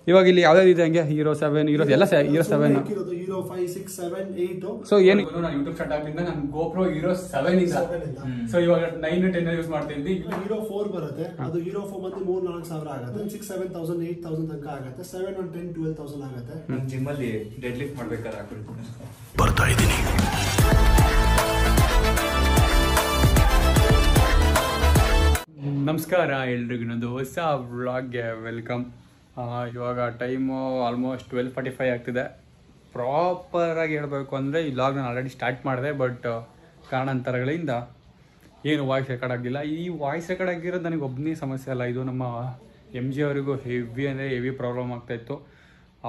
ಇವಾಗ ಇಲ್ಲಿ ಯಾವ್ಯಾವ ಇದೆ ಹಂಗೆ ಹೀರೋ 7 ಹೀರೋ ಎಲ್ಲ ಹೀರೋ 7 ಹೀರೋ 5 6 7 8 ಸೊ ಏನು ನಾನು ಯೂಟ್ಯೂಬ್ ಸ್ಟಾರ್ಟ್ ಆಗಿಂದ ನಾನು GoPro ಹೀರೋ 7 ಇಂದ ಸೊ ಇವಾಗ 9 10 ಯೂಸ್ ಮಾಡ್ತಾ ಇದ್ದೀನಿ. ಹೀರೋ 4 ಬರುತ್ತೆ, ಅದು ಹೀರೋ 4 ಬಂದು 3-4 ಸಾವಿರ ಆಗುತ್ತೆ, 6 7,000 8,000 ತನಕ ಆಗುತ್ತೆ, 7 1 10 12,000 ಆಗುತ್ತೆ. ನಾನು ಜಿಮ್ ಅಲ್ಲಿ ಡೆಡ್ ಲಿಫ್ಟ್ ಮಾಡ್ಬೇಕಾದ್ರೆ ಹಾಕೊಳ್ತೀನಿ ಬರ್ತಾ ಇದ್ದೀನಿ. ನಮಸ್ಕಾರ ಎಲ್ರಿಗೂ, ಇನ್ನೊಂದು ಹೊಸ ವ್ಲಾಗ್ಗೆ ವೆಲ್ಕಮ್. ಇವಾಗ ಟೈಮು ಆಲ್ಮೋಸ್ಟ್ 12:45 ಆಗ್ತಿದೆ. ಪ್ರಾಪರಾಗಿ ಹೇಳಬೇಕು ಅಂದರೆ ಈ ವ್ಲಾಗ್ ನಾನು ಆಲ್ರೆಡಿ ಸ್ಟಾರ್ಟ್ ಮಾಡಿದೆ, ಬಟ್ ಕಾರಣಾಂತರಗಳಿಂದ ಏನು ವಾಯ್ಸ್ ರೆಕಾರ್ಡ್ ಆಗಿಲ್ಲ. ಈ ವಾಯ್ಸ್ ರೆಕಾರ್ಡ್ ಆಗಿರೋದು ನನಗೆ ಒಬ್ಬನೇ ಸಮಸ್ಯೆ ಅಲ್ಲ, ಇದು ನಮ್ಮ MG ಅವರಿಗೂ ಹೆವಿ ಪ್ರಾಬ್ಲಮ್ ಆಗ್ತಾಯಿತ್ತು.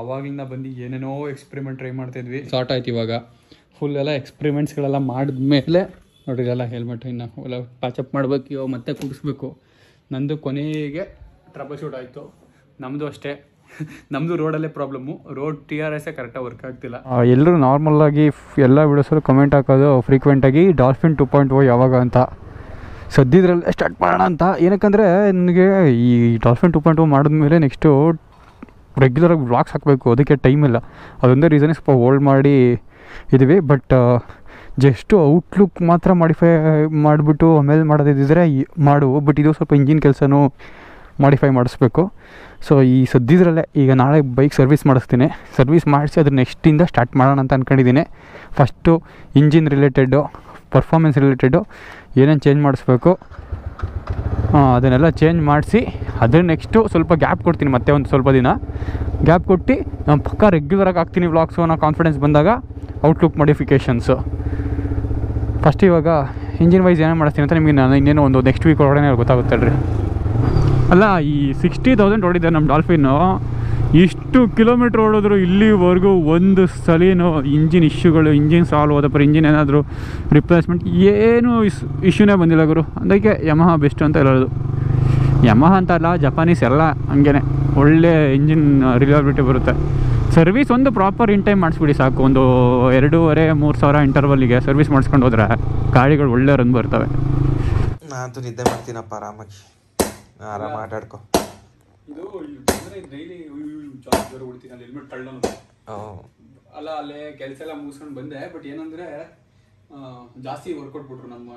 ಆವಾಗಲಿಂದ ಬಂದು ಏನೇನೋ ಎಕ್ಸ್ಪೆರಿಮೆಂಟ್ ಟ್ರೈ ಮಾಡ್ತಾಯಿದ್ವಿ. ಸ್ಟಾರ್ಟ್ ಆಯ್ತು ಇವಾಗ ಫುಲ್ ಎಲ್ಲ ಎಕ್ಸ್ಪೆರಿಮೆಂಟ್ಸ್ಗಳೆಲ್ಲ ಮಾಡಿದ್ಮೇಲೆ ನೋಡಿರಿ ಎಲ್ಲ ಹೆಲ್ಮೆಟ್ ಇನ್ನು ಎಲ್ಲ ಪ್ಯಾಚಪ್ ಮಾಡಬೇಕು, ಇವಾಗ ಮತ್ತೆ ಕೂಡಿಸ್ಬೇಕು. ನಂದು ಕೊನೆಗೆ ಟ್ರಬಲ್ ಶೂಟ್ ಆಯಿತು. ನಮ್ಮದು ಅಷ್ಟೇ, ನಮ್ಮದು ರೋಡಲ್ಲೇ ಪ್ರಾಬ್ಲಮ್ಮು, ರೋಡ್ TRS ಕರೆಕ್ಟಾಗಿ ವರ್ಕ್ ಆಗ್ತಿಲ್ಲ. ಎಲ್ಲರೂ ನಾರ್ಮಲಾಗಿ ಎಲ್ಲ ವಿಡಿಯೋಸಲ್ಲೂ ಕಮೆಂಟ್ ಹಾಕೋದು ಫ್ರೀಕ್ವೆಂಟಾಗಿ ಡಾಲ್ಫಿನ್ 2.0 ಯಾವಾಗ ಅಂತ. ಸದ್ಯದ್ರಲ್ಲೇ ಸ್ಟಾರ್ಟ್ ಮಾಡೋಣ ಅಂತ. ಏನಕ್ಕಂದರೆ ನನಗೆ ಈ ಡಾಲ್ಫಿನ್ 2.0 ಮಾಡಿದ್ಮೇಲೆ ನೆಕ್ಸ್ಟು ರೆಗ್ಯುಲರಾಗಿ ವ್ಲಾಗ್ಸ್ ಹಾಕಬೇಕು, ಅದಕ್ಕೆ ಟೈಮ್ ಇಲ್ಲ. ಅದೊಂದೇ ರೀಸನ್ಗೆ ಸ್ವಲ್ಪ ಹೋಲ್ಡ್ ಮಾಡಿ ಇದ್ದೀವಿ. ಬಟ್ ಜಸ್ಟು ಔಟ್ಲುಕ್ ಮಾತ್ರ ಮಾಡಿಫೈ ಮಾಡಿಬಿಟ್ಟು ಆಮೇಲೆ ಮಾಡೋದಿದ್ದರೆ ಮಾಡು, ಬಟ್ ಇದು ಸ್ವಲ್ಪ ಇಂಜಿನ್ ಕೆಲಸನೂ ಮಾಡಿಫೈ ಮಾಡಿಸ್ಬೇಕು. ಸೊ ಈ ಸದ್ಯದ್ರಲ್ಲೇ ಈಗ ನಾಳೆ ಬೈಕ್ ಸರ್ವಿಸ್ ಮಾಡಿಸ್ತೀನಿ. ಸರ್ವಿಸ್ ಮಾಡಿಸಿ ಅದ್ರ ನೆಕ್ಸ್ಟಿಂದ ಸ್ಟಾರ್ಟ್ ಮಾಡೋಣ ಅಂತ ಅಂದ್ಕೊಂಡಿದ್ದೀನಿ. First engine related, performance related ಏನೇನು ಚೇಂಜ್ ಮಾಡಿಸ್ಬೇಕು ಅದನ್ನೆಲ್ಲ ಚೇಂಜ್ ಮಾಡಿಸಿ ಅದ್ರ ನೆಕ್ಸ್ಟು ಸ್ವಲ್ಪ ಗ್ಯಾಪ್ ಕೊಡ್ತೀನಿ, ಮತ್ತೆ ಒಂದು ಸ್ವಲ್ಪ ದಿನ ಗ್ಯಾಪ್ ಕೊಟ್ಟು ನಾನು ಪಕ್ಕ ರೆಗ್ಯುಲರಾಗಿ ಹಾಕ್ತೀನಿ ವ್ಲಾಗ್ಸು. ನಾನು ಕಾನ್ಫಿಡೆನ್ಸ್ ಬಂದಾಗ ಔಟ್ಲುಕ್ ಮಾಡಿಫಿಕೇಷನ್ಸು. ಫಸ್ಟ್ ಇವಾಗ ಇಂಜಿನ್ ವೈಸ್ ಏನೇನು ಮಾಡಿಸ್ತೀನಿ ಅಂತ ನಿಮಗೆ ನಾನು ಇನ್ನೇನು ಒಂದು ನೆಕ್ಸ್ಟ್ ವೀಕ್ ಒಳಗಡೆ ಗೊತ್ತಾಗುತ್ತೆ ರೀ. ಅಲ್ಲ, ಈ 60,000 ಓಡಿದೆ ನಮ್ಮ ಡಾಲ್ಫಿನ್ನು. ಇಷ್ಟು ಕಿಲೋಮೀಟ್ರ್ ಓಡಿದ್ರು ಇಲ್ಲಿವರೆಗೂ ಒಂದು ಸಲಿನೂ ಇಂಜಿನ್ ಇಶ್ಯೂಗಳು, ಇಂಜಿನ್ ಸಾಲ್ವ್ ಹೋದಪ್ಪ, ಇಂಜಿನ್ ಏನಾದರೂ ರಿಪ್ಲೇಸ್ಮೆಂಟ್ ಏನೂ ಇಶ್ಯೂನೇ ಬಂದಿಲ್ಲ ಗುರು. ಅದಕ್ಕೆ ಯಮಹಾ ಬೆಸ್ಟ್ ಅಂತ ಹೇಳೋದು. ಯಮಹಾ ಅಂತ ಅಲ್ಲ, ಜಪಾನೀಸ್ ಎಲ್ಲ ಹಂಗೇ ಒಳ್ಳೆ ಇಂಜಿನ್ ರಿಲಯಬಿಲಿಟಿ ಬರುತ್ತೆ. ಸರ್ವಿಸ್ ಒಂದು ಪ್ರಾಪರ್ ಇನ್ ಟೈಮ್ ಮಾಡಿಸ್ಬಿಡಿ ಸಾಕು. ಒಂದು 2,500-3 ಸಾವಿರ ಇಂಟರ್ವಲ್ಲಿಗೆ ಸರ್ವಿಸ್ ಮಾಡಿಸ್ಕೊಂಡು ಹೋದ್ರೆ ಗಾಡಿಗಳು ಒಳ್ಳೆ ರನ್ ಬರ್ತವೆ. ನಾನು ನಿದ್ದೆ ಮಾಡ್ತೀನಪ್ಪ, ಆರಾಮಾಗಿ ಆಟಾಡ್ಕೊ. ಇದು ಡೈಲಿ ಹೊಡಿತೀನಿ, ಅಲ್ಲಿ ಹೆಲ್ಮೆಟ್ ಕಳ್ಳನು ಅಲ್ಲ. ಅಲ್ಲೇ ಕೆಲಸ ಎಲ್ಲ ಮುಗಿಸ್ಕೊಂಡು ಬಂದೆ. ಬಟ್ ಏನಂದರೆ ಜಾಸ್ತಿ ವರ್ಕೌಟ್ ಬಿಟ್ರು ನಮ್ಮ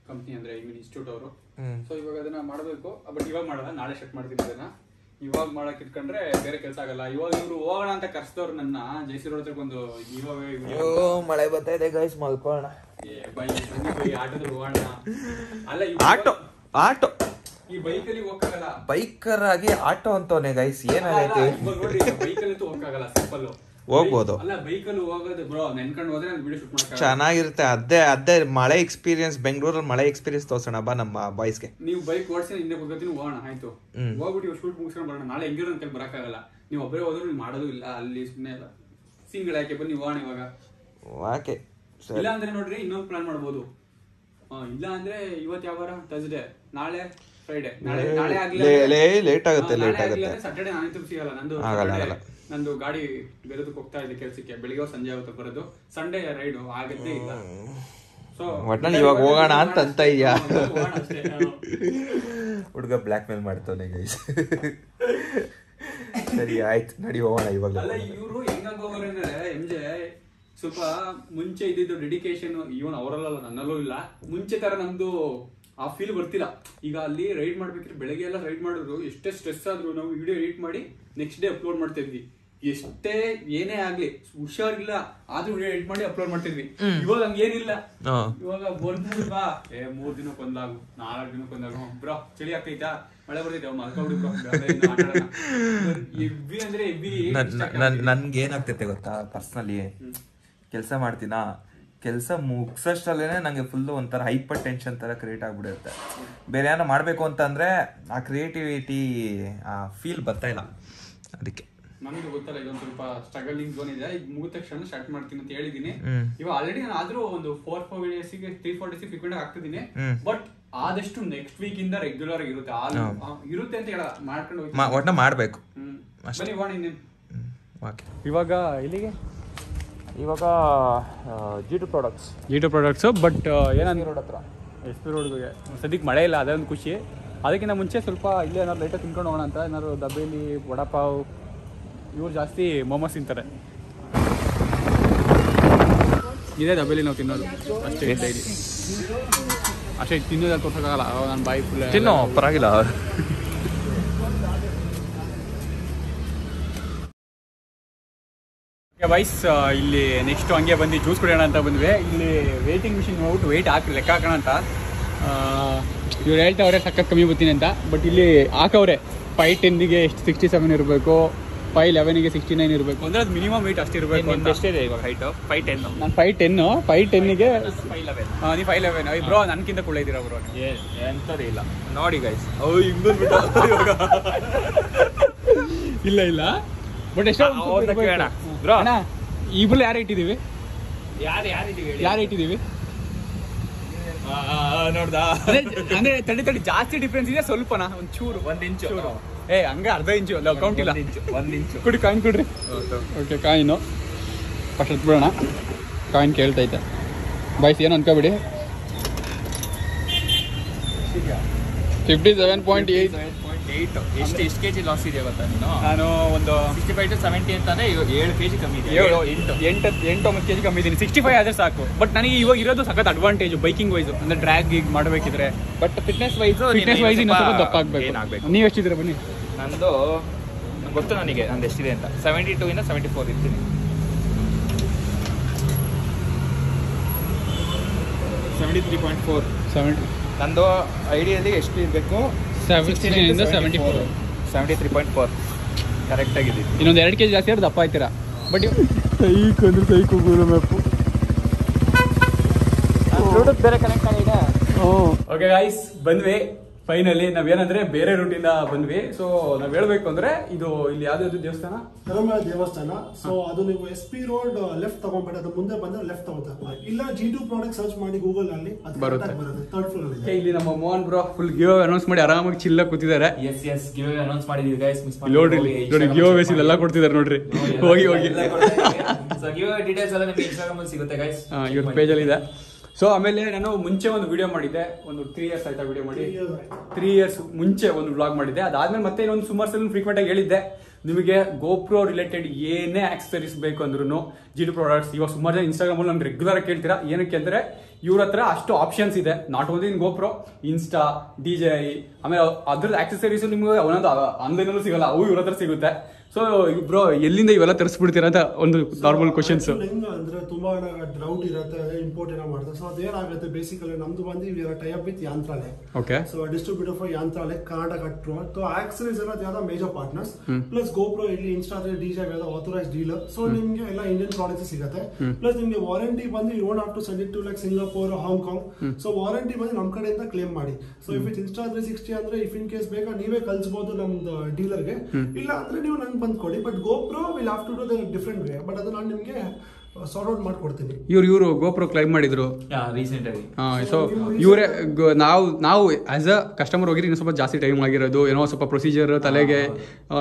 ಕಂಪ್ನಿ, ಅಂದರೆ ಇನ್ಸ್ಟಿಟ್ಯೂಟ್ ಅವರು. ಸೊ ಇವಾಗ ಅದನ್ನು ಮಾಡಬೇಕು. ಬಟ್ ಇವಾಗ ಮಾಡೋಲ್ಲ, ನಾಳೆ ಸ್ಟಾರ್ಟ್ ಮಾಡ್ತೀನಿ ಅದನ್ನು. ಇವಾಗ ಮಾಡಕ್ಕೆ ಇಟ್ಕೊಂಡ್ರೆ ಬೇರೆ ಕೆಲಸ ಆಗಲ್ಲ. ಇವಾಗ ಇವರು ಹೋಗೋಣ ಅಂತ ಕರ್ಸಿದವ್ರು ನನ್ನ ಜೈಸಿರೋಡ್ ಹತ್ರ ಒಂದು ಇವಾಗ ಮಳೆ ಬರ್ತಾ ಇದೆ ಗೈಸ್, ಮಲ್ಕೋಣ. ಆಟೋದಲ್ಲಿ ಹೋಗೋಣ ಅಲ್ಲ, ಆಟೋ ಈ ಬೈಕಲ್ಲಿ ಹೋಗಕ್ಕಾಗಲ್ಲ. ಬೈಕರ್ ಆಗಿ ಆಟೋ ಅಂತವನೇ ಗೈಸ್, ಏನಾಗೈತೆ ಬೈಕಲ್ಲಿ ಹೋಗಕ್ಕಾಗಲ್ಲ, ಸಿಂಪಲ್ ಹೋಗ್ಬೋದು. ಅಲ್ಲ ಬೈಕಲ್ಲಿ ಹೋಗೋದು ಬ್ರೋ, ನೆನ್ಕೊಂಡು ಹೋದ್ರೆ ನಾನು ವಿಡಿಯೋ ಶೂಟ್ ಮಾಡಕ್ಕೆ ಚೆನ್ನಾಗಿರುತ್ತೆ. ಅದೇ ಮಳೆ ಎಕ್ಸ್ಪೀರಿಯನ್ಸ್, ಬೆಂಗಳೂರಲ್ಲಿ ಮಳೆ ಎಕ್ಸ್ಪೀರಿಯನ್ಸ್ ತೋರ್ಸೋಣ ಬಾ ನಮ್ಮ ಬಾಯ್ಸ್ಗೆ. ನೀವು ಬೈಕ್ ಓಡಿಸಿ ಹಿಂದೆ ಹೋಗ್ತೀನಿ, ಹೋಗೋಣ ಆಯ್ತು. ಹೋಗ್ಬಿಟ್ಟು ಇವಾಗ ಶೂಟ್ ಮುಗಿಸ್ಕೊಂಡು ಬರೋಣ. ನಾಳೆ ಹೆಂಗಿರೋ ಅಂತ ಬರೋಕ್ಕಾಗಲ್ಲ. ನೀವು ಒಬ್ಬರೇ ಹೋದ್ರು ನೀವು ಮಾಡೋದು ಇಲ್ಲ, ಅಲ್ಲಿ ಸುಮ್ಮನೆ ಇಲ್ಲ. ಸಿಂಗಲ್ ಯಾಕೆ ಬನ್ನಿ ಹೋಗೋಣ ಇವಾಗ. ಓಕೆ, ಇಲ್ಲ ಅಂದ್ರೆ ನೋಡ್ರಿ ಇನ್ನೊಂದು ಪ್ಲಾನ್ ಮಾಡ್ಬೋದು. ಇಲ್ಲ ಅಂದ್ರೆ ಇವತ್ತು ಯಾವ ವಾರ? ಥರ್ಸ್ಡೇ, ನಾಳೆ ಫ್ರೈಡೆ. ನಾಳೆ ಲೇಟ್ ಆಗುತ್ತೆ. ಸಾಟರ್ಡೆ ನಾನಿತ್ತು ಸಿಗಲ್ಲ, ನಂದು ಗಾಡಿ ಬೇರೆದಕ್ಕೆ ಹೋಗ್ತಾ ಇದೆ ಕೆಲಸಕ್ಕೆ. ಬೆಳಿಗ್ಗೆ ಸಂಜೆ ಆಗುತ್ತೆ ಬರೋದು. ಸಂಡೇ ರೈಡು ಆಗತ್ತೆ ಇಲ್ಲ. ಸೊ ಒಟ್ನಲ್ಲಿ ಇವಾಗ ಹೋಗೋಣ ಅಂತ ಇದೆಯಾ? ಹುಡುಗ ಬ್ಲ್ಯಾಕ್ ಮೇಲ್ ಮಾಡ್ತಾನೆ ಗೈಸ್. ಸರಿ ಆಯ್ತು, ನಡಿ ಹೋಗೋಣ ಇವಾಗ. ಅಲ್ಲ ಇವರು ಹೆಂಗಾಗೋರು ಅಂದ್ರೆ MJ ಸ್ವಲ್ಪ ಮುಂಚೆ ಇದ್ದಿದ್ದು ಡೆಡಿಕೇಶನ್, ಇವನ್ ಅವರಲ್ಲ ನನ್ನಲ್ಲೂ ಇಲ್ಲ. ಮುಂಚೆ ತರ ನಮ್ದು ಆ ಫೀಲ್ ಬರ್ತಿಲ್ಲ. ಈಗ ಅಲ್ಲಿ ರೈಡ್ ಮಾಡ್ಬೇಕಿದ್ರೆ ಬೆಳಗ್ಗೆ ಎಲ್ಲ ರೈಡ್ ಮಾಡಿದ್ರು ಎಷ್ಟೇ ಸ್ಟ್ರೆಸ್ ಆದ್ರೂ ನಾವು ವಿಡಿಯೋ ಎಡಿಟ್ ಮಾಡಿ ನೆಕ್ಸ್ಟ್ ಡೇ ಅಪ್ಲೋಡ್ ಮಾಡ್ತಾ ಇದ್ವಿ. ಎಷ್ಟೇ ಏನೇ ಆಗ್ಲಿ ಹುಷಾರಿಲ್ಲ ಆದ್ರೂ ವಿಡಿಯೋ ಎಡಿಟ್ ಮಾಡಿ ಅಪ್ಲೋಡ್ ಮಾಡ್ತಿದ್ವಿ. ಇವಾಗ ಹಂಗೇನಿಲ್ಲ. ಇವಾಗ ಬಂದ್ಬಾ 3 ದಿನಕ್ಕೊಂದಾಗು, 4 ದಿನಕ್ಕೊಂದಾಗು. ಬ್ರೋ ಚಳಿ ಆಗ್ತೈತಾ, ಮಳೆ ಬರ್ತೈತೆ, ಮಲ್ಕೊಬಿಡಿ ಬ್ರೋ. ಎಬ್ಬಿ ಅಂದ್ರೆ ಎಬ್ಬಿ. ನನ್ಗೆ ಏನಾಗ್ತೈತೆ ಗೊತ್ತಾ, ಪರ್ಸನಲಿ ಕೆಲಸ ಮಾಡ್ತೀನಾ, ಕೆಲಸ ಮುಗಿಸೋಷ್ಟಲ್ಲೇನೆ ನಂಗೆ ಫುಲ್ಲು ಒಂಥರ ಹೈಪರ್ ಟೆನ್ಷನ್ ಥರ ಕ್ರಿಯೇಟ್ ಆಗಿಬಿಡುತ್ತೆ. ಬೇರೆ ಏನೋ ಮಾಡಬೇಕು ಅಂತಂದರೆ ಆ ಕ್ರಿಯೇಟಿವಿಟಿ ಆ ಫೀಲ್ ಬರ್ತಾ ಇಲ್ಲ. ಅದಕ್ಕೆ ನಮ್ದು ಗೊತ್ತಲ್ಲ, ಇದೊಂದು ಸ್ವಲ್ಪ ಸ್ಟ್ರಗಲಿಂಗ್ ಝೋನ್ ಇದೆ. ಈಗ ಮುಗಿದ ತಕ್ಷಣ ಸ್ಟಾರ್ಟ್ ಮಾಡ್ತೀನಿ ಅಂತ ಹೇಳಿದೀನಿ. ಇವಾಗ ಆಲ್ರೆಡಿ ನಾನು ಆದ್ರೂ ಒಂದು 4 ಡೇಸಿಗೆ 3-4 ಡೇಸಿಗೆ ಫ್ರೀಕ್ವೆಂಟ್ ಆಗ್ತಿದ್ದೀನಿ. ಬಟ್ ಆದಷ್ಟು ನೆಕ್ಸ್ಟ್ ವೀಕ್ ಇಂದ ರೆಗ್ಯುಲರ್ ಆಗಿರುತ್ತೆ. ಇರುತ್ತೆ ಅಂತ ಹೇಳ ಮಾಡ್ಕೊಂಡು ಒಟ್ಟ ಮಾಡಬೇಕು. ಬನ್ನಿ ಹೋಗೋಣ ಇನ್ನೇನು. ಇವಾಗ ಇಲ್ಲಿಗೆ ಇವಾಗ G2 ಪ್ರಾಡಕ್ಟ್ಸ್. ಬಟ್ ಏನಂದ್ರೆ ರೋಡ್ ಹತ್ರ SP ರೋಡ್ಗೆ ಸದ್ಯಕ್ಕೆ ಮಳೆ ಇಲ್ಲ, ಅದೊಂದು ಖುಷಿ. ಅದಕ್ಕಿಂತ ಮುಂಚೆ ಸ್ವಲ್ಪ ಇಲ್ಲೇ ಏನಾದ್ರು ಲೈಟಾಗಿ ತಿನ್ಕೊಂಡು ಹೋಗೋಣ ಅಂತ. ಏನಾದ್ರು ದಬೇಲಿ, ವಡಾಪಾವ್, ಇವ್ರು ಜಾಸ್ತಿ ಮೋಮೋಸ್ ತಿಂತಾರೆ. ಇದೇ ಡಬ್ಬಲಿ ನಾವು ತಿನ್ನೋದು ಅಷ್ಟೇ ಡೈಲಿ. ಅಷ್ಟೇ ತಿನ್ನೋದಲ್ಲಿ ತೋರ್ಸೋಕ್ಕಾಗಲ್ಲ, ನನ್ನ ಬಾಯಿ ಫುಲ್ ತಿನ್ನೋ ಪರವಾಗಿಲ್ಲ. ವೈಸ್ ಇಲ್ಲಿ ನೆಕ್ಸ್ಟ್ ಹಂಗೆ ಬಂದು ಜ್ಯೂಸ್ ಕುಡಿಯೋಣ ಅಂತ ಬಂದ್ವಿ. ಇಲ್ಲಿ ವೇಟಿಂಗ್ ಮಿಷಿನ್ ನೋಡ್ಬಿಟ್ಟು ವೆಯ್ಟ್ ಲೆಕ್ಕ ಹಾಕೋಣ ಅಂತ ಇವ್ರು ಹೇಳ್ತಾವ್ರೆ ಸಖತ್ ಕಮ್ಮಿ ಬರ್ತೀನಿ ಅಂತ. ಬಟ್ ಇಲ್ಲಿ ಹಾಕವ್ರೆ 5'10" ಎಷ್ಟು 67 ಇರಬೇಕು, 5'11" 69 ಇರಬೇಕು ಅಂದರೆ ಅದು ಮಿನಿಮಮ್ ವೆಯ್ಟ್ ಅಷ್ಟು ಇರಬೇಕು ಅಂತ. ಎಷ್ಟಿದೆ ಇವಾಗ ಹೈಟು? 5'10". ನಾನು 5'10", 5'11". ನೀವು 5'11". ಬ್ರೋ ನನಗಿಂತ ಕುಳ್ಳ ಇದ್ದೀರಾ ಬ್ರೋ? ಎಂಥದ್ದು ಇಲ್ಲ ನೋಡಿ ಗೈಸ್. ಇಲ್ಲ ಇಲ್ಲ ಬಟ್ ಎಷ್ಟು ಬ್ರೋ ಇಬ್ರು ಯಾರು ಇಟ್ಟಿದ್ದೀವಿ? ಯಾರು ಇಟ್ಟಿದ್ದೀವಿ ನೋಡ್ದಾ? ಅಂದ್ರೆ ತಡಿ ಜಾಸ್ತಿ ಡಿಫ್ರೆನ್ಸ್ ಇದೆ ಸ್ವಲ್ಪನಾ? ಒಂಚೂರು 1 ಇಂಚು. ಹಂಗೆ ಅರ್ಧ ಇಂಚು ಅಲ್ಲ, ಅಕೌಂಟ್ ಇಲ್ಲ. 1 ಇಂಚು ಕುಡಿ ಕಾಯಿನ್ ಕೊಡ್ರಿ. ಓಕೆ ಕಾಯಿನು ಫಸ್ಟ್ ಹತ್ಬಿಡೋಣ. ಕಾಯಿನ್ ಕೇಳ್ತೈತೆ ಬಾಯ್ಸ್, ಏನು ಅನ್ಕೋಬಿಡಿ. 57.8. ಎಷ್ಟು kg ಲಾಸ್ ಇದೆ ಗೊತ್ತಾ ನೀನು? ನಾನು ಒಂದು 65 to 70 ಅಂತಂದ್ರೆ 7 kg ಕಮ್ಮಿ ಇದೆ. 8-9 kg ಕಮ್ಮಿ ಇದ್ದೀನಿ. 65 ಆದರೆ ಸಾಕು. ಬಟ್ ನನಗೆ ಇವಾಗ ಇರೋದು ಸಖತ್ ಅಡ್ವಾಂಟೇಜ್ ಬೈಕಿಂಗ್ ವೈಸು, ಅಂದ್ರೆ ಡ್ರ್ಯಾಗ್ ಈಗ ಮಾಡಬೇಕಿದ್ರೆ. ಬಟ್ ಫಿಟ್ನೆಸ್ ವೈಸ್ ಇನ್ನೂ ಸ್ವಲ್ಪ ದಪ್ಪ ಆಗಬೇಕು. ನೀವು ಎಷ್ಟಿದ್ದೀರಾ ಬನ್ನಿ? ನಂದು ಗೊತ್ತು ನನಗೆ, ನಂದು ಎಷ್ಟಿದೆ ಅಂತ. 72 ಇಂದ 74 ಇರ್ತೀನಿ. 73.4. 70. ನಂದು ಐಡಿಯಲ್ಲಿ ಎಷ್ಟು ಇರಬೇಕು? 69 74. 73.4 ಕರೆಕ್ಟ್ ಆಗಿದ್ದೀವಿ. ಇನ್ನೊಂದು 2 kg ಜಾಸ್ತಿ ಆದ್ರೆ ದಪ್ಪ ಆಯ್ತೀರಾ. ಬಟ್ ಸೈಕ್ ಗೂಗಲ್ ಮ್ಯಾಪು ಬೇರೆ ಕನೆಕ್ಟ್ ಆಗಿದೆ. ಓಕೆ ಗಾಯ್ಸ್, ಬಂದ್ವಿ ಫೈನಲಿ. ನಾವೇನಂದ್ರೆ ಬೇರೆ ರೂಟಿಂದ ಬಂದ್ವಿ. ಸೊ ನಾವ್ ಹೇಳ್ಬೇಕು ಅಂದ್ರೆ ಇದು ಇಲ್ಲಿ ಯಾವ್ದು ದೇವಸ್ಥಾನ? ಕರಮಲ ದೇವಸ್ಥಾನ. ಸೊ ಅದು ನೀವು SP ರೋಡ್ ಲೆಫ್ಟ್ ತಗೊಂಡ್ಬಿಟ್ಟು ಅದು ಮುಂದೆ ಬಂದ್ರೆ ಲೆಫ್ಟ್ ತಗೋತಾರೆ. ಇಲ್ಲ G2 ಪ್ರಾಡಕ್ಟ್ ಸರ್ಚ್ ಮಾಡಿ ಗೂಗಲ್ ಅಲ್ಲಿ ಬರುತ್ತೆ. 3rd ಫ್ಲೋರ್ ಅಲ್ಲಿ. ಇಲ್ಲಿ ನಮ್ಮ Mohan bro full give announce ಮಾಡಿ ಆರಾಮಾಗಿ ಚಿಲ್ಲ ಕೂತಿದ್ದಾರೆ. ಎಸ್ ಗಿವ್ ಅನೌನ್ಸ್ ಮಾಡಿದೀವಿ ಗೈಸ್. ಮಿಸ್ ಮಾಡಿ ನೋಡಿ ಗಿವ್ ಅವೇಸ್ ಇಲ್ಲೆಲ್ಲ ಕೊಡ್ತಿದ್ದಾರೆ ನೋಡ್ರಿ. ಹೋಗಿ ಸೊ ಗಿವ್ ಡೀಟೇಲ್ಸ್ ಎಲ್ಲ ನಿಮಗೆ ಇನ್ಸ್ಟಾಗ್ರಾಮ್ ಅಲ್ಲಿ ಸಿಗುತ್ತೆ ಗೈಸ್. ಇವ್ರ ಪೇಜ್ ಅಲ್ಲಿ ಇದೆ. ಸೊ ಆಮೇಲೆ ನಾನು ಮುಂಚೆ ಒಂದು ವಿಡಿಯೋ ಮಾಡಿದ್ದೆ, ಒಂದು 3 years ಆಯ್ತಾ ವಿಡಿಯೋ ಮಾಡಿ. 3 years ಮುಂಚೆ ಒಂದು ವ್ಲಾಗ್ ಮಾಡಿದ್ದೆ. ಅದಾದ್ಮೇಲೆ ಮತ್ತೆ ಇನ್ನೊಂದು ಸುಮಾರು ಸಲ ಫ್ರೀಕ್ವೆಂಟ್ ಆಗಿ ಹೇಳಿದ್ದೆ, ನಿಮಗೆ ಗೋಪ್ರೋ ರಿಲೇಟೆಡ್ ಏನೇ ಆಕ್ಸೆಸರೀಸ್ ಬೇಕು ಅಂದ್ರೂ G2 ಪ್ರಾಡಕ್ಟ್ಸ್. ಇವಾಗ ಸುಮಾರು ಜನ ಇನ್ಸ್ಟಾಗ್ರಾಮ್ ಅಲ್ಲಿ ನಾನು ರೆಗ್ಯುಲರ್ ಆಗಿ ಕೇಳ್ತೀರಾ. ಏನಕ್ಕೆ ಅಂದ್ರೆ ಇವ್ರ ಹತ್ರ ಅಷ್ಟು ಆಪ್ಷನ್ಸ್ ಇದೆ. Not only in GoPro, insta, DJI, ಆಮೇಲೆ ಅದ್ರದ್ದು ಆಕ್ಸೆಸರೀಸ್ ನಿಮ್ಗೆ ಒಂದೊಂದು ಆನ್ಲೈನ್ ಅಲ್ಲೂ ಸಿಗಲ್ಲ, ಅವು ಇವ್ರ ಹತ್ರ ಸಿಗುತ್ತೆ. ಸೊ ಬ್ರೋ ಎಲ್ಲಿಂದ ಇವೆಲ್ಲ ತರಿಸ್ಬಿಡ್ತೀರಾ ಅಂತ ಒಂದು ನಾರ್ಮಲ್ ಕ್ವಶನ್ಸ್. ಅಂದ್ರೆ ತುಂಬಾ ಡೌಟ್ ಇರುತ್ತೆ, ಇಂಪೋರ್ಟ್ ಏನೋ ಮಾಡ್ತಾರೆ. ಸೊ ಅದೇನಾಗುತ್ತೆ ಬೇಸಿಕಲಿ ನಮ್ದು ಬಂದು tie up with Yantralaya. Okay. So distributor for Yantralaya Karnataka true. So accessories ಎಲ್ಲ ಯಾವ್ದೋ ಮೇಜರ್ ಪಾರ್ಟ್ನರ್ಸ್ ಪ್ಲಸ್ ಗೋಪ್ರೋ ಇಲ್ಲಿ Insta DJI authorised dealer. So ನಿಮ್ಗೆ ಎಲ್ಲ ಇಂಡಿಯನ್ ಪ್ರಾಡಕ್ಟ್ಸ್ ಸಿಗುತ್ತೆ. ಪ್ಲಸ್ ನಿಮ್ಗೆ ವಾರಂಟಿ ಬಂದು you don't have to send it to like Singapore, Hong Kong. So warranty ಬಂದು ನಮ್ಮ ಕಡೆಯಿಂದ ಕ್ಲೇಮ್ ಮಾಡಿ. ಸೊ ಇಫ್ ಇಟ್ ಇನ್ಸ್ಟಾ 360 ಅಂದ್ರೆ ಇಫ್ ಇನ್ ಕೇಸ್ ಬೇಕಾ ನೀವೇ ಕಲ್ಸ್ಬೋದು ನಮ್ದು ಡೀಲರ್ಗೆ. ಇಲ್ಲ ಅಂದ್ರೆ ನೀವು ನಂಗೆ ಬಂದ್ ಕೊಡಿ. But GoPro will have to do the different way. But ಅದು ನಾನು ನಿಮಗೆ ಸಾರ್ಟ್ ಔಟ್ ಮಾಡ್ಕೊಡ್ತೀನಿ. ಇವರು ಗೋಪ್ರೋ ಕ್ಲೈಮ್ ಮಾಡಿದ್ರು ರೀಸೆಂಟ್ ಆಗಿ. ಸೊ ಇವರೇ ನಾವು ಆಸ್ ಅ ಕಸ್ಟಮರ್ ಹೋಗಿರಿ ಇನ್ನೂ ಸ್ವಲ್ಪ ಜಾಸ್ತಿ ಟೈಮ್ ಆಗಿರೋದು, ಏನೋ ಸ್ವಲ್ಪ ಪ್ರೊಸೀಜರ್ ತಲೆಗೆ.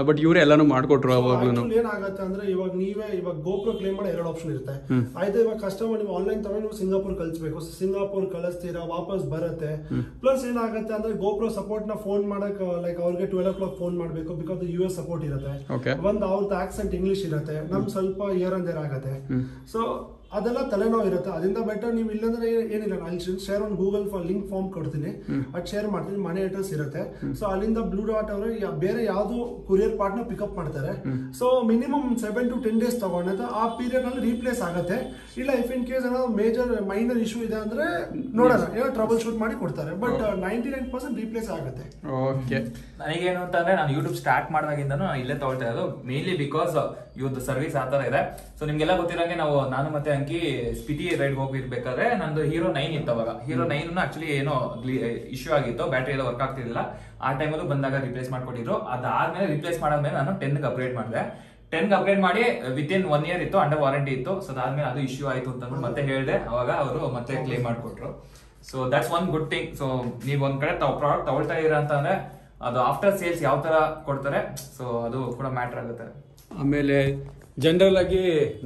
ಬಟ್ ಇವರೇ ಎಲ್ಲಾನು ಮಾಡ್ಕೊಟ್ರು. ಅವಾಗ್ಲೂ ಏನಾಗುತ್ತೆ ಅಂದ್ರೆ ಇವಾಗ ಗೋಪ್ರೋ ಕ್ಲೇಮ್ ಮಾಡೋ 2 ಆಪ್ಷನ್ ಇರುತ್ತೆ. ಆಯ್ತು, ಇವಾಗ ಕಸ್ಟಮರ್ ನೀವು ಆನ್ಲೈನ್ ತಗೊಂಡು ನೀವು ಸಿಂಗಾಪುರ್ ಕಳಿಸ್ಬೇಕು. ಸಿಂಗಾಪುರ್ ಕಳಿಸ್ತೀರಾ, ವಾಪಸ್ ಬರುತ್ತೆ. ಪ್ಲಸ್ ಏನಾಗುತ್ತೆ ಅಂದ್ರೆ ಗೋಪ್ರೋ ಸಪೋರ್ಟ್ ನ ಫೋನ್ ಮಾಡಕ್ ಲೈಕ್ ಅವ್ರಿಗೆ 12 o'clock ಫೋನ್ ಮಾಡಬೇಕು. ಬಿಕಾಸ್ US ಸಪೋರ್ಟ್ ಇರುತ್ತೆ. ಒಂದು ಅವ್ರದ್ದು ಆಕ್ಸೆಂಟ್ ಇಂಗ್ಲಿಷ್ ಇರುತ್ತೆ, ನಮ್ ಸ್ವಲ್ಪ ಏರ್ ಅಂಡ್ ಏರ್ ಆಗುತ್ತೆ. ಸೊ ಅದೆಲ್ಲ ತಲೆನೋವು ಇರುತ್ತೆ. ಅದರಿಂದ ಬೆಟರ್ ನೀವು ಇಲ್ಲಂದ್ರೆ ಏನಿಲ್ಲ, ಅಲ್ಲಿ ಶೇರ್ ಒಂದು ಗೂಗಲ್ ಲಿಂಕ್ ಫಾರ್ಮ್ ಕೊಡ್ತೀನಿ, ಅದು ಶೇರ್ ಮಾಡ್ತೀನಿ. ಮನೆ ಅಡ್ರೆಸ್ ಇರುತ್ತೆ. ಸೊ ಅಲ್ಲಿಂದ ಬ್ಲೂ ಡಾಟ್ ಅವರು ಬೇರೆ ಯಾವ್ದು ಕೊರಿಯರ್ ಪಾರ್ಟ್ನ ಪಿಕಪ್ ಮಾಡ್ತಾರೆ. ಸೊ ಮಿನಿಮಮ್ 7 to 10 days ತಗೊಂಡ ಆ ಪೀರಿಯಡ್ ಅಲ್ಲಿ ರೀಪ್ಲೇಸ್ ಆಗುತ್ತೆ. ಇಲ್ಲ ಇಫ್ ಇನ್ ಕೇಸ್ ಏನೋ ಮೇಜರ್ ಮೈನರ್ ಇಶ್ಯೂ ಇದೆ ಅಂದ್ರೆ ನೋಡೋಣ, ಏನೋ ಟ್ರಬಲ್ ಶೂಟ್ ಮಾಡಿ ಕೊಡ್ತಾರೆ. ಬಟ್ 99% ರೀಪ್ಲೇಸ್ ಆಗುತ್ತೆ. ಓಕೆ. ನನಗೇನು ಅಂತಂದ್ರೆ ನಾನು ಯೂಟ್ಯೂಬ್ ಸ್ಟಾರ್ಟ್ ಮಾಡಿದಾಗಿಂದನೂ ಇಲ್ಲೇ ತಗೊಳ್ತಾ ಇರೋದು, ಮೇನ್ಲಿ ಬಿಕಾಸ್ ಇವ್ರದ್ದು ಸರ್ವಿಸ್ ಆ ತರ ಇದೆ. ಸೊ ನಿಮ್ಗೆಲ್ಲ ಗೊತ್ತಿರಂಗೆ ನಾನು ಮತ್ತೆ ಅಂಕಿ ಸ್ಪಿಟಿ ರೈಡ್ ಹೋಗಿರ್ಬೇಕಾದ್ರೆ ನಂದು ಹೀರೋ 9 ಇತ್ತು. ಅವಾಗ ಹೀರೋ 9 ಆಕ್ಚುಲಿ ಏನೋ ಇಶ್ಯೂ ಆಗಿತ್ತು, ಬ್ಯಾಟ್ರಿ ಎಲ್ಲ ವರ್ಕ್ ಆಗ್ತಿರ್ಲಿಲ್ಲ. ಆ ಟೈಮಲ್ಲೂ ಬಂದಾಗ ರಿಪ್ಲೇಸ್ ಮಾಡ್ಕೊಟ್ಟಿದ್ರು. ಅದಾದ್ಮೇಲೆ ರಿಪ್ಲೇಸ್ ಮಾಡಾದ್ಮೇಲೆ ನಾನು 10ಗೆ ಅಪ್ಗ್ರೇಡ್ ಮಾಡಿದೆ. 10ಗೆ ಅಪ್ಗ್ರೇಡ್ ಮಾಡಿ ವಿತಿನ್ 1 year ಇತ್ತು, ಅಂಡರ್ ವಾರಂಟಿ ಇತ್ತು. ಸೊ ಅದಾದ್ಮೇಲೆ ಅದು ಇಶ್ಯೂ ಆಯ್ತು ಅಂತ ಮತ್ತೆ ಹೇಳಿದೆ. ಅವಾಗ ಅವರು ಮತ್ತೆ ಕ್ಲೇಮ್ ಮಾಡ್ಕೊಟ್ರು. So that's one good thing. So ನೀವು ಒಂದ್ ಕಡೆ ಪ್ರಾಡಕ್ಟ್ ತಗೊಳ್ತಾ ಇದೀರಾ ಅಂತಂದ್ರೆ ಅದು ಆಫ್ಟರ್ ಸೇಲ್ಸ್ ಯಾವ ತರ ಕೊಡ್ತಾರೆ, ಸೊ ಅದು ಕೂಡ ಮ್ಯಾಟರ್ ಆಗುತ್ತೆ. ಆಮೇಲೆ ಜನರಲ್ ಆಗಿ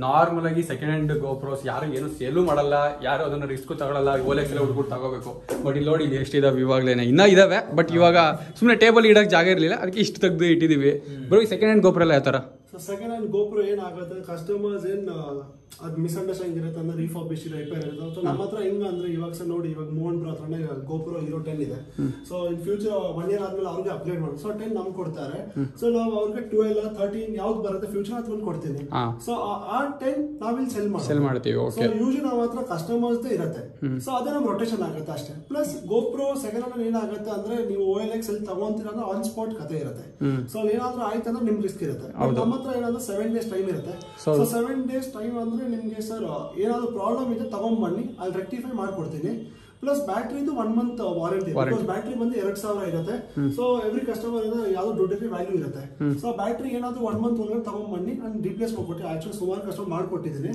ನಾರ್ಮಲ್ ಆಗಿ ಸೆಕೆಂಡ್ ಹ್ಯಾಂಡ್ ಗೋಪ್ರೋಸ್ ಯಾರು ಏನು ಸೇಲು ಮಾಡಲ್ಲ, ಯಾರು ಅದನ್ನ ರಿಸ್ಕ್ ತಗೊಳ್ಳಲ್ಲ. ಓಲೆಕ್ಸ್ ಎಲ್ಲ ಹುಡುಗರು ತಗೋಬೇಕು. ಬಟ್ ಇಲ್ಲಿ ನೋಡಿ ಎಷ್ಟಿದಾವೆ ಇವಾಗಲೇನೆ, ಇನ್ನ ಇದಾವೆ. ಬಟ್ ಇವಾಗ ಸುಮ್ಮನೆ ಟೇಬಲ್ ಇಡಕ್ ಜಾಗ ಇರಲಿಲ್ಲ, ಅದಕ್ಕೆ ಇಷ್ಟು ತೆಗೆದು ಇಟ್ಟಿದೀವಿ. ಬರೋ ಸೆಕೆಂಡ್ ಹ್ಯಾಂಡ್ ಗೋಪ್ರೋ ಎಲ್ಲ ಯಾವ ತರ? ಸೊ ಸೆಕೆಂಡ್ ಹ್ಯಾಂಡ್ ಗೋಪ್ರೋ ಏನಾಗುತ್ತೆ, ಕಸ್ಟಮರ್ಸ್ ಅದು ಮಿಸ್ಅಂಡರ್ಸ್ಟ್ಯಾಂಡಿಂಗ್ ಇರುತ್ತೆ ಅಂದ್ರೆ ರಿಫರ್ಬಿಶ್ ರಿಪೇರ್ ಇರುತ್ತೆ. ಸೊ ನಮ್ಮ ಹತ್ರ ಹೆಂಗ ಅಂದ್ರೆ ಇವಾಗ ಸಹ ನೋಡಿ, ಇವಾಗ ಮೋಹನ್ ಬ್ರೋ ಹತ್ರನೇ ಗೋಪ್ರೋ ಹೀರೋ 10 ಇದೆ. ಸೊ ಇನ್ ಫ್ಯೂಚರ್ 1 year ಆದ್ಮೇಲೆ ಅವ್ರಿಗೆ ಅಪ್ಗ್ರೇಡ್ ಮಾಡೋದು. ಸೊ 10 ನಮ್ಗೆ ಕೊಡ್ತಾರೆ. ಸೊ ನಾವು ಅವ್ರಿಗೆ 12 13 ಯಾವ್ದು ಬರುತ್ತೆ ಫ್ಯೂಚರ್ ಅದನ್ನ ಕೊಡ್ತೀನಿ. ಸೊ ಆ 10 ನಾವಿಲ್ಲಿ ಸೆಲ್ ಮಾಡ್ತೀವಿ. ಸೊ ಯೂಶಲಿ ನಮ್ಮ ಹತ್ರ ಕಸ್ಟಮರ್ಸ್ ಇರುತ್ತೆ. ಸೊ ಅದೇ ನಮ್ ರೊಟೇಷನ್ ಆಗುತ್ತೆ ಅಷ್ಟೇ. ಪ್ಲಸ್ ಗೋಪ್ರೋ ಸೆಕೆಂಡ್ ಹ್ಯಾಂಡ್ ಏನಾಗುತ್ತೆ ಅಂದ್ರೆ ನೀವು OLX ಅಲ್ಲಿ ತಗೊಂತೀರ ಅಂದ್ರೆ ಆನ್ ಸ್ಪಾಟ್ ಕತೆ ಇರುತ್ತೆ. ಸೊ ಏನಾದ್ರೂ ಆಯ್ತು ಅಂದ್ರೆ ನಿಮ್ ರಿಸ್ಕ್ ಇರುತ್ತೆ. ನಮ್ಮ ಹತ್ರ ಏನಾದ್ರು 7 days ಟೈಮ್ ಇರುತ್ತೆ. ಸೊ 7 days ಟೈಮ್ ಅಂದ್ರೆ ನಿಮ್ಗೆ ಸರ್ ಏನಾದ್ರು ಪ್ರಾಬ್ಲಮ್ ಇದೆ ತಗೊಂಡ್ಬನ್ನಿ, ಅಲ್ಲಿ ರೆಕ್ಟಿಫೈ ಮಾಡ್ಕೊಡ್ತೀನಿ. ಪ್ಲಸ್ ಬ್ಯಾಟ್ರಿದು 1 month ವಾರಂಟಿ. ಬಿಕಾಸ್ ಬ್ಯಾಟ್ರಿ ಬಂದು 2000 ಇರುತ್ತೆ. ಸೊ ಎವ್ರಿ ಕಸ್ಟಮರ್ ಯಾವ್ದು ದುಡ್ಡಿಗೆ ವ್ಯಾಲ್ಯೂ ಇರುತ್ತೆ. ಸೊ ಬ್ಯಾಟ್ರಿ ಏನಾದ್ರು 1 month ಒಳಗಡೆ ತಗೊಂಡ್ಬನ್ನಿ ನಾನು ರಿಪ್ಲೇಸ್ ಮಾಡ್ಕೊಟ್ಟು. ಆಕ್ಚುಲಿ ಸುಮಾರು ಕಸ್ಟಮರ್ ಮಾಡ್ಕೊಟ್ಟಿದ್ದೀನಿ.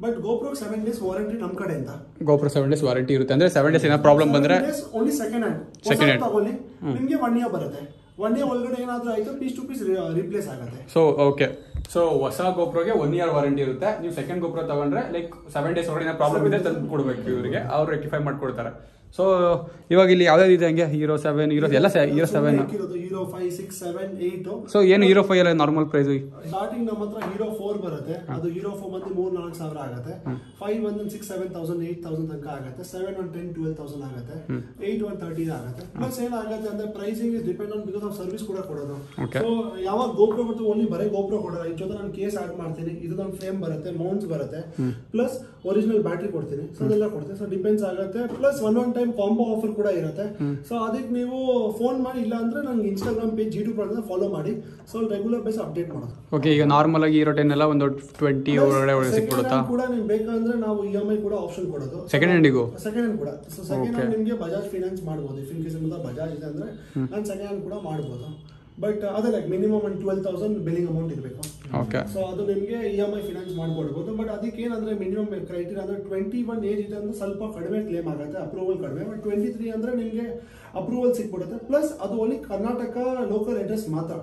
ಬಟ್ ಗೋಪ್ರೋ 7 days ವಾರಂಟಿ ನಮ್ ಕಡೆಯಿಂದ. ಗೋಪ್ರೋ 7 days ವಾರಂಟಿ ಇರುತ್ತೆ ಅಂದ್ರೆ 7 days ಏನೋ ಪ್ರಾಬ್ಲಮ್ ಬಂದ್ರೆ ಓನ್ಲಿ ಸೆಕೆಂಡ್ ಹ್ಯಾಂಡ್ ತಗೊಳ್ಳಿ, ನಿಮ್ಗೆ 1 year ಬರುತ್ತೆ. 1 year ಒಳಗಡೆ ಏನಾದ್ರೂ ಆಯ್ತು ಪೀಸ್ ಟು ಪೀಸ್ ರಿಪ್ಲೇಸ್ ಆಗುತ್ತೆ. ಸೊ ಓಕೆ, ಸೊ ಹೊಸ ಗೋಪ್ರೋಗೆ 1 year ವಾರಂಟಿ ಇರುತ್ತೆ. ನೀವು ಸೆಕೆಂಡ್ ಗೋಪ್ರೋ ತಗೊಂಡ್ರೆ ಲೈಕ್ 7 days ಒಳಗಡೆ ಪ್ರಾಬ್ಲಮ್ ಇದೆ ತಂದು ಕೊಡ್ಬೇಕು ಇವರಿಗೆ, ಅವ್ರು ರೆಕ್ಟಿಫೈ ಮಾಡ್ಕೊಡ್ತಾರೆ. ಸೊ ಇವಾಗ ಇಲ್ಲಿ ಯಾವ್ಯಾವ್ದು ಇದೆ ಹಂಗೆ ಹೀರೋ 7 ಹೀರೋ ಎಲ್ಲ ಹೀರೋ 7 ಹೀರೋ 5 6 7 8. ಸೊ ಏನು ಹೀರೋ 5 ಎಲ್ಲ ನಾರ್ಮಲ್ ಪ್ರೈಸ್? ಸ್ಟಾರ್ಟಿಂಗ್ ನಮ್ಮ ಹತ್ರ ಹೀರೋ 4 ಬರುತ್ತೆ. ಅದು ಹೀರೋ 4 ಬಂದು 3-4 ಸಾವಿರ ಆಗುತ್ತೆ. 5 ಒಂದು 6-7,000 8,000 ತನಕ ಆಗುತ್ತೆ. 7 ಒಂದು 10-12,000 ಆಗುತ್ತೆ. 8 ಒಂದು 13 ಆಗುತ್ತೆ. ಪ್ಲಸ್ ಏನಾಗುತ್ತೆ ಅಂದ್ರೆ pricing is depend on because of service ಕೂಡ ಕೊಡೋದು. ಸೊ ಯಾವಾಗ ಗೋಪ್ರೋ ಮತ್ತು ಓನ್ಲಿ ಬರೀ ಗೋಪ್ರೋ ಕೊಡೋಲ್ಲ, ಈ ಜೊತೆ ನಾನು ಕೇಸ್ ಆಡ್ ಮಾಡ್ತೀನಿ, ಇದು ಒಂದು ಫ್ರೇಮ್ ಬರುತ್ತೆ, ಮೌಂಟ್ಸ್ ಬರುತ್ತೆ, ಪ್ಲಸ್ ಒರಿಜಿನಲ್ ಬ್ಯಾಟ್ರಿ ಕೊಡ್ತೀನಿ. ಸೊ ಅದೆಲ್ಲ ಕೊಡ್ತೀನಿ. ಸೊ ಡಿಪೆಂಡ್ಸ್ ಆಗುತ್ತೆ. Plus one time combo offer ಕೂಡ ಇರುತ್ತೆ. ಸೊ ಅದಕ್ಕೆ ನೀವು ಫೋನ್ ಮಾಡಿ, ಇಲ್ಲ ಅಂದ್ರೆ ನಂಗೆ Instagram page G2 Pro follow ಮಾಡಿ. ಸೊ ರೆಗ್ಯುಲರ್ ಬೇಸ್ ಅಪ್ಡೇಟ್ ಮಾಡೋದು. ಓಕೆ, ಈಗ ನಾರ್ಮಲ್ ಆಗಿ ಹೀರೋ 10 ಎಲ್ಲ ಒಂದು 20 ಒಳಗಡೆ ಸಿಕ್ಬಿಡುತ್ತಾ? ಕೂಡ ನಿಮ್ಗೆ ಬೇಕಂದ್ರೆ ನಾವು EMI ಕೂಡ ಆಪ್ಷನ್ ಕೊಡೋದು. ಸೆಕೆಂಡ್ ಹ್ಯಾಂಡಿಗೂ ಸೆಕೆಂಡ್ ಹ್ಯಾಂಡ್ ಕೂಡ. ಸೊ ಸೆಕೆಂಡ್ ಹ್ಯಾಂಡ್ ನಿಮಗೆ ಬಜಾಜ್ ಫೈನಾನ್ಸ್ ಮಾಡಬಹುದು. ಇಫ್ ಇನ್ ಕೇಸ್ ನಿಮ್ಮದು ಬಜಾಜ್ ಇದೆ ಅಂದ್ರೆ ನಾನು ಸೆಕೆಂಡ್ ಹ್ಯಾಂಡ್ ಕೂಡ ಮಾಡಬಹುದು. ಬಟ್ ಅದೇ ಲೈಕ್ ಮಿನಿಮಮ್ 12,000 ಬಿಲ್ಲಿಂಗ್ ಅಮೌಂಟ್ ಇರಬೇಕು. ಸೊ ಅದು ನಿಮಗೆ EMI ಫೈನಾನ್ಸ್ ಮಾಡ್ಕೊಡ್ಬೋದು. ಬಟ್ ಅದಕ್ಕೆ ಏನಂದ್ರೆ ಮಿನಿಮಮ್ ಕ್ರೈಟೀರಿಯಾ ಅಂದ್ರೆ 21 ಏಜ್ ಇದೆ ಅಂದ್ರೆ ಸ್ವಲ್ಪ ಕಡಿಮೆ ಕ್ಲೇಮ್ ಆಗುತ್ತೆ, ಅಪ್ರೂವಲ್ ಕಡಿಮೆ. ಬಟ್ 23 ಅಂದ್ರೆ ನಿಮಗೆ ಅಪ್ರೂವಲ್ ಸಿಕ್ಬಿಡುತ್ತೆ. ಪ್ಲಸ್ ಅದು ಓನ್ಲಿ ಕರ್ನಾಟಕ ಲೋಕಲ್ ಅಡ್ರೆಸ್ ಮಾತ್ರ.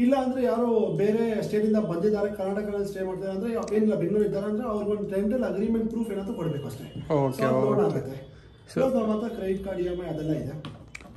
ಇಲ್ಲ ಅಂದ್ರೆ ಯಾರೋ ಬೇರೆ ಸ್ಟೇಟ್ ಇಂದ ಬಂದಿದ್ದಾರೆ ಕರ್ನಾಟಕದಲ್ಲಿ ಸ್ಟೇ ಮಾಡ್ತಾರೆ ಅಂದ್ರೆ ಏನಿಲ್ಲ ಬೆಂಗಳೂರು ಇದ್ದಾರೆ ಅಂದ್ರೆ ಅವ್ರಿಗೆ ಒಂದು ರೆಂಟಲ್ ಅಗ್ರಿಮೆಂಟ್ ಪ್ರೂಫ್ ಏನಾದ್ರು ಕೊಡಬೇಕು ಅಷ್ಟೇ. ಆಗುತ್ತೆ. ನಮ್ಮ ಹತ್ರ ಕ್ರೆಡಿಟ್ ಕಾರ್ಡ್ EMI ಅದೆಲ್ಲ ಇದೆ.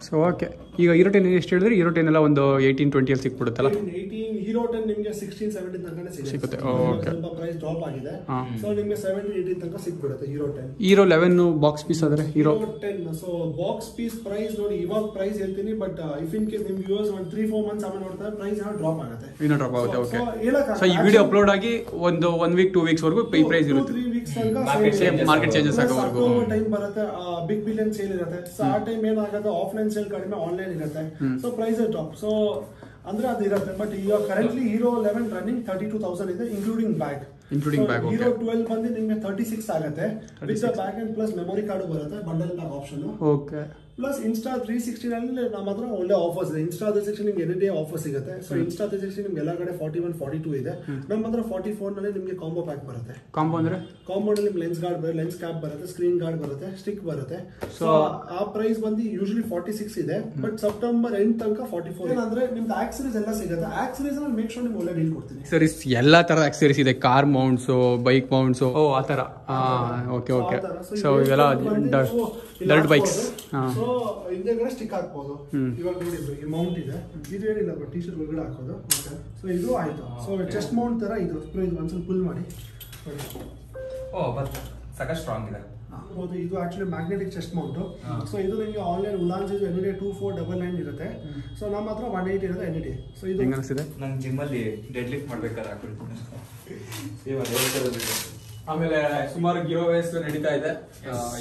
ಸೊ ಓಕೆ, ಈಗ ಹೀರೋ 10 ಎಷ್ಟು ಹೇಳಿದ್ರೆ ಹೀರೋ 10 ಎಲ್ಲ ಒಂದು 18-20 ಅಲ್ಲಿ ಸಿಕ್ಬಿಡುತ್ತಲ್ಲ? 18 ಹೀರೋ 10 ನಿಮಗೆ 16-17 ತನಕ ಸಿಗುತ್ತೆ. ಸ್ವಲ್ಪ ಪ್ರೈಸ್ ಡ್ರಾಪ್ ಆಗಿದೆ. ಸೊ ನಿಮಗೆ 17-18 ತನಕ ಸಿಕ್ಬಿಡುತ್ತೆ ಹೀರೋ 10. ಹೀರೋ 11 ಬಾಕ್ಸ್ ಪೀಸ್ ಆದ್ರೆ Hero 10. So box piece price ನೋಡಿ, ಇವಾಗ ಪ್ರೈಸ್ ಹೇಳ್ತೀನಿ. ಬಟ್ ಇಫ್ ಇನ್ ಕೇಸ್ ನಿಮ್ ವ್ಯೂವರ್ಸ್ 3-4 ಮಂತ್ಸ್ ಆಮೇಲೆ ನೋಡ್ತಾರೆ ಪ್ರೈಸ್ ಡ್ರಾಪ್ ಆಗುತ್ತೆ. ಇನ್ನೂ ಡ್ರಾಪ್ ಆಗುತ್ತೆ. ಓಕೆ, ಸೊ ಈ ವಿಡಿಯೋ ಅಪ್ಲೋಡ್ ಆಗಿ ಒಂದು 1 week 2 weeks ವರೆಗೂ ಈ ಪ್ರೈಸ್ ಇರುತ್ತೆ. 3 weeks ತನಕ ಮಾರ್ಕೆಟ್ ಚೇಂಜಸ್ ಆಗೋವರೆಗೂ ಟೈಮ್ ಬರುತ್ತೆ. ಬಿಗ್ ಬಿಲಿಯನ್ ಸೇಲ್ ಇರುತ್ತೆ. ಸೊ ಆ ಟೈಮ್ ಏನಾಗುತ್ತೆ, ಆಫ್ಲೈನ್ ಸೇಲ್ ಕಡಿಮೆ, ಆನ್ಲೈನ್ ಇರುತ್ತೆ. So price top. ಸೊ ಅಂದ್ರೆ ಅದು ಇರುತ್ತೆ. ಬಟ್ ಈಗ ಕರೆಂಟ್ಲಿ ಹೀರೋ 11 ರನ್ನಿಂಗ್ 32,000 ಇದೆ ಇನ್ಕ್ಲೂಡಿಂಗ್ ಬ್ಯಾಗ್. ಹೀರೋ 12 ಬಂದು ನಿಮಗೆ 36 ಆಗುತ್ತೆ with bag and plus memory card ಬರುತ್ತೆ, bundle bag option. Okay, plus Insta 360 ನಲ್ಲಿ ನಮ್ಮ ಹತ್ರ ಒಳ್ಳೆ ಆಫರ್ಸ್ ಇದೆ. ಇನ್ಸ್ಟಾ 360 ನಿಮ್ಗೆ ಎನಿ ಡೇ ಆಫರ್ ಸಿಗುತ್ತೆ. ಸೊ ಇನ್ಸ್ಟಾ 360 ನಿಮ್ಗೆ ಎಲ್ಲ ಕಡೆ 41, 42 ಇದೆ. ನಮ್ಮ ಹತ್ರ 44 ನಲ್ಲಿ ನಿಮಗೆ ಕಾಂಬೋ ಪ್ಯಾಕ್ ಬರುತ್ತೆ. ಕಾಂಬೋ ಅಂದ್ರೆ ಕಾಂಬೋ ನಲ್ಲಿ ನಿಮ್ಗೆ ಲೆನ್ಸ್ ಗಾರ್ಡ್ ಬರುತ್ತೆ, ಲೆನ್ಸ್ ಕ್ಯಾಪ್ ಬರುತ್ತೆ, ಸ್ಕ್ರೀನ್ ಗಾರ್ಡ್ ಬರುತ್ತೆ, ಸ್ಟಿಕ್ ಬರುತ್ತೆ. ಸೊ ಆ ಪ್ರೈಸ್ ಬಂದು ಯೂಶಲಿ 46 ಇದೆ. ಬಟ್ ಸೆಪ್ಟೆಂಬರ್ ಎಂಡ್ ತನಕ 44 ಅಂದ್ರೆ ನಿಮ್ದು ಆಕ್ಸರೀಸ್ ಎಲ್ಲ ಸಿಗುತ್ತೆ. ಆಕ್ಸರೀಸ್ ಅಲ್ಲಿ ಮೇಕ್ ಶೋರ್ ನಿಮ್ಗೆ ಒಳ್ಳೆ ಡೀಲ್ ಕೊಡ್ತೀನಿ. ಸರಿ, ಎಲ್ಲಾ ತರದ ಆಕ್ಸರೀಸ್ ಇದೆ, ಕಾರ್ ಮೌಂಟ್ಸ್, ಬೈಕ್ ಮೌಂಟ್ಸ್, ಆ ತರ. Okay okay. ಸೊ ಇವೆಲ್ಲ ಡರ್ಟ್ ಬೈಕ್ಸ್. ಸೊ ಹಿಂದೆಗಡೆ ಸ್ಟಿಕ್ ಹಾಕ್ಬೋದು. ಇವಾಗ ನೋಡಿದ್ರು ಈ ಮೌಂಟ್ ಇದೆ, ಇದು ಏನಿಲ್ಲ ಬಟ್ ಟಿ ಶರ್ಟ್ ಒಳಗಡೆ ಹಾಕೋದು. ಸೊ ಇದು ಆಯ್ತು. ಸೊ ಚೆಸ್ಟ್ ಮೌಂಟ್ ತರ ಇದು ಒಂದ್ಸಲ ಫುಲ್ ಮಾಡಿ. ಸಾಕಷ್ಟು ಸ್ಟ್ರಾಂಗ್ ಇದೆ. ಹೌದು, ಇದು actually magnetic chest Mount. So ಇದು ನಿಮಗೆ ಆನ್ಲೈನ್ ಉಲಾನ್ಸ್ ಎನಿ ಡೇ 2499 ಇರುತ್ತೆ. ಸೊ ನಮ್ಮ ಹತ್ರ 180 ಇರುತ್ತೆ ಎನಿ ಡೇ. ಸೊ ಇದು ಅನಿಸಿದೆ ನಾನು ಜಿಮ್ ಅಲ್ಲಿ ಡೆಡ್ ಲಿಫ್ಟ್ ಮಾಡ್ಬೇಕಾದ್ರೆ ಹಾಕೊಳ್ತೀನಿ. ಆಮೇಲೆ ಸುಮಾರು ಗಿವ್ ಅವೇಸ್ ನಡೀತಾ ಇದೆ.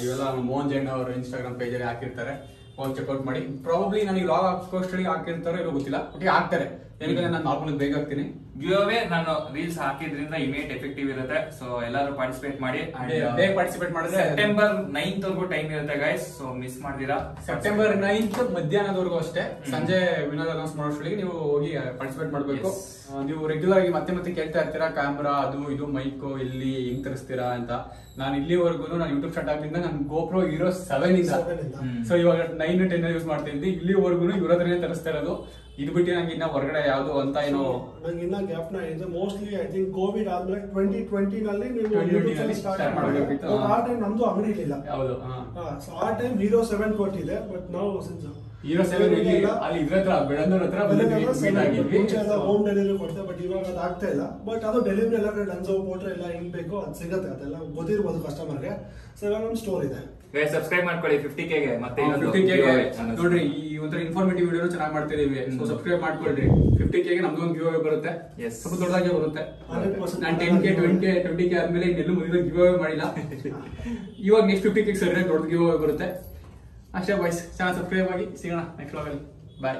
ಇವೆಲ್ಲ ಮೋಹನ್ ಜೈನ್ ಅವರು ಇನ್ಸ್ಟಾಗ್ರಾಮ್ ಪೇಜ್ ಅಲ್ಲಿ ಹಾಕಿರ್ತಾರೆ, ಹೋಗಿ ಚೆಕ್ಔಟ್ ಮಾಡಿ. ಪ್ರಾಬಬ್ಲಿ ನನಗೆ ಲಾಗ್ ಹಾಕೋಷ್ಟೊಳಗೆ ಹಾಕಿರ್ತಾರೋ ಇಲ್ಲೋ ಗೊತ್ತಿಲ್ಲ, ಒಟ್ಟಿಗೆ ಹಾಕ್ತಾರೆ. ಏನಕ್ಕೆ ನಾನು ನಾರ್ಮಲ್ ಬೇಗ ಹಾಕ್ತೀನಿ. ಗಿವ್ ಅವೇ ನಾನು ರೀಲ್ಸ್ ಹಾಕಿದ್ರಿಂದ ಇಮಿಡಿಯೇಟ್ ಎಫೆಕ್ಟಿವ್ ಇರುತ್ತೆ. ಸೊ ಎಲ್ಲರೂ ಪಾರ್ಟಿಸಿಪೇಟ್ ಮಾಡಿ. ಬೇಗ ಪಾರ್ಟಿಸಿಪೇಟ್ ಮಾಡಿದ್ರೆ ಸೆಪ್ಟೆಂಬರ್ 9th ವರೆಗೂ ಟೈಮ್ ಇರುತ್ತೆ ಗೈಸ್. ಸೊ ಮಿಸ್ ಮಾಡ್ತೀರಾ. ಸೆಪ್ಟೆಂಬರ್ 9th ಮಧ್ಯಾಹ್ನದವರೆಗೂ ಅಷ್ಟೇ. ಸಂಜೆ ವಿನೋದ್ ಅನೌನ್ಸ್ ಮಾಡೋಷ್ಟೊಳಗೆ ನೀವು ಹೋಗಿ ಪಾರ್ಟಿಸಿಪೇಟ್ ಮಾಡಬೇಕು. ನೀವು ರೆಗ್ಯುಲರ್ ಆಗಿ ಮತ್ತೆ ಮತ್ತೆ ಕೇಳ್ತಾ ಇರ್ತೀರಾ ಕ್ಯಾಮ್ರಾ ಅದು ಇದು ಮೈಕ್ ಎಲ್ಲಿ ಹೆಂಗ್ ತರಿಸ್ತೀರಾ ಅಂತ. ನಾನು ಇಲ್ಲಿವರೆಗೂ ನಾನು ಯೂಟ್ಯೂಬ್ ಸ್ಟಾರ್ಟ್ ಆಗಿಂದ ನಾನು ಗೋಪ್ರೋ ಹೀರೋ 7 ಇಂದ ಸೊ ಇವಾಗ 9-10 ಯೂಸ್ ಮಾಡ್ತಾ ಇದ್ದೆ. ಇಲ್ಲಿವರೆಗೂ ಇವ್ರದ್ರೇ ತರಿಸ್ತಾ ಇರೋದು. ಇದು ಬಿಟ್ಟು ನಂಗೆ ಇನ್ನ ಹೊರಗಡೆ ಯಾವ್ದು ಅಂತ ಏನೋ ನಂಗೆ ಇನ್ನ ಗ್ಯಾಪ್ ಇದೆ. ಮೋಸ್ಟ್ಲಿ ಐ ಥಿಂಕ್ ಕೋವಿಡ್ ಆದ್ಮೇಲೆ 2020 ನಲ್ಲಿ ನೀವು ಸ್ಟಾರ್ಟ್ ಮಾಡಬೇಕು. ಆ ಟೈಮ್ ನಮ್ದು ಅಂಗಡಿ ಇರಲಿಲ್ಲ. ಹೌದು. ಸೊ ಆ ಟೈಮ್ ಹೀರೋ 7 ಕೊಟ್ಟಿದೆ. ಬಟ್ ನಾವು ಹೀರೋ 7 ಅಲ್ಲಿ ಇದ್ರ ಹತ್ರ ಬೆಳಂದೂರ್ ಹತ್ರ meet ಆಗಿದ್ವಿ. ಮುಂಚೆ ಎಲ್ಲ ಹೋಮ್ ಡೆಲಿವರಿ ಕೊಡ್ತಾರೆ, ಬಟ್ ಇವಾಗ ಅದು ಆಗ್ತಾ ಇಲ್ಲ. ಬಟ್ ಅದು ಡೆಲಿವರಿ ಎಲ್ಲ ಕಡೆ ಡನ್ಸೋ ಪೋಟ್ರೆ ಎಲ್ಲ ಹಿಂಗ್ ಬೇಕು ಅದು ಸಿಗುತ್ತೆ, ಅದೆಲ್ಲ ಗೊತ್ತಿರ್ಬೋದು ಕಸ್ಟಮರ್ಗೆ. ಸೊ ಇವಾಗ ಒಂದು ಸ್ಟೋರ್ ಇದೆ. ಸಬ್ಸ್ಕ್ರೈಬ್ ಮಾಡ್ಕೊಳ್ಳಿ 50K ಗೆ. ಮತ್ತೆ 50K ನೋಡ್ರಿ, ಈ ಒಂಥರ ಇನ್ಫಾರ್ಮೇಟಿವ್ ವಿಡಿಯೋ ಚೆನ್ನಾಗಿ ಮಾಡ್ತಿದೀವಿ. ಸೊ ಸಬ್ಸ್ಕ್ರೈಬ್ ಮಾಡ್ಕೊಳ್ರಿ. 50K ಗೆ ನಮ್ದು ಒಂದು ಗಿವ್ ಅವೇ ಬರುತ್ತೆ, ಸ್ವಲ್ಪ ದೊಡ್ಡದಾಗೆ ಬರುತ್ತೆ. ನಾನು 10K 20K ಆದ್ಮೇಲೆ ಇನ್ನೆಲ್ಲೂ ಮುಂದೆ ಗಿವ್ ಅವೇ ಮಾಡಿಲ್ಲ. ಇವಾಗ ನೆಕ್ಸ್ಟ್ 50K ಸರಿ ದೊಡ್ಡ ಗಿವ್ ಅವೇ ಬರುತ್ತೆ ಅಷ್ಟೇ. ಬಾಯ್ಸ್, ಚೆನ್ನಾಗಿ ಸಬ್ಸ್ಕ್ರೈಬ್ ಆಗಿ ಸಿಗೋಣ ನೆಕ್ಸ್ಟ್ ವ್ಲಾಗಲ್ಲಿ. ಬಾಯ್.